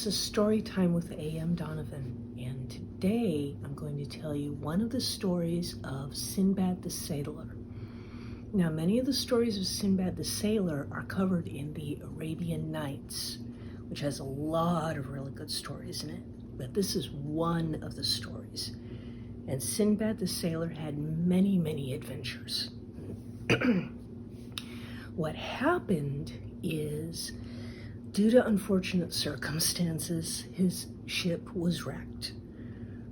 This is Story Time with A.M. Donovan, and today I'm going to tell you one of the stories of Sinbad the Sailor. Now, many of the stories of Sinbad the Sailor are covered in the Arabian Nights, which has a lot of really good stories in it, but this is one of the stories. And Sinbad the Sailor had many, many adventures. What happened is, due to unfortunate circumstances, his ship was wrecked.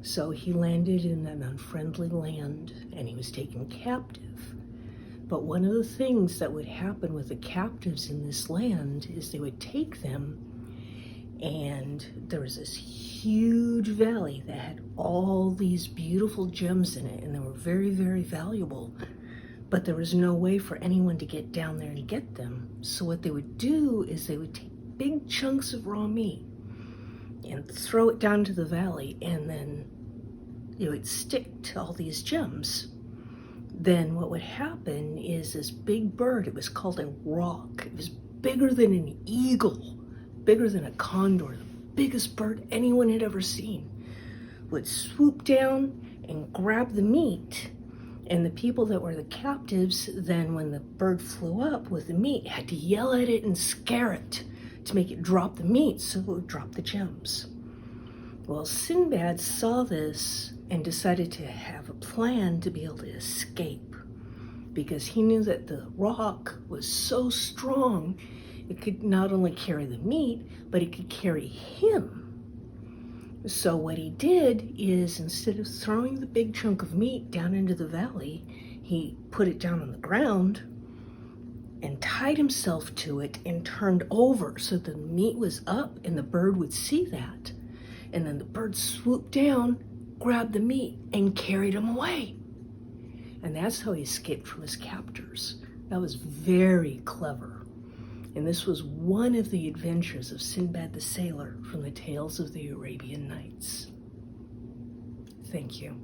So he landed in an unfriendly land and he was taken captive. But one of the things that would happen with the captives in this land is they would take them, and there was this huge valley that had all these beautiful gems in it, and they were very, very valuable. But there was no way for anyone to get down there and get them. So what they would do is they would take big chunks of raw meat and throw it down to the valley, and then it would stick to all these gems. Then what would happen is this big bird, it was called a roc. It was bigger than an eagle, bigger than a condor, the biggest bird anyone had ever seen, would swoop down and grab the meat. And the people that were the captives, then when the bird flew up with the meat, had to yell at it and scare it to make it drop the meat so it would drop the gems. Well, Sinbad saw this and decided to have a plan to be able to escape, because he knew that the roc was so strong it could not only carry the meat, but it could carry him. So what he did is, instead of throwing the big chunk of meat down into the valley, he put it down on the ground and tied himself to it and turned over so the meat was up and the bird would see that. And then the bird swooped down, grabbed the meat, and carried him away. And that's how he escaped from his captors. That was very clever. And this was one of the adventures of Sinbad the Sailor from the tales of the Arabian Nights. Thank you.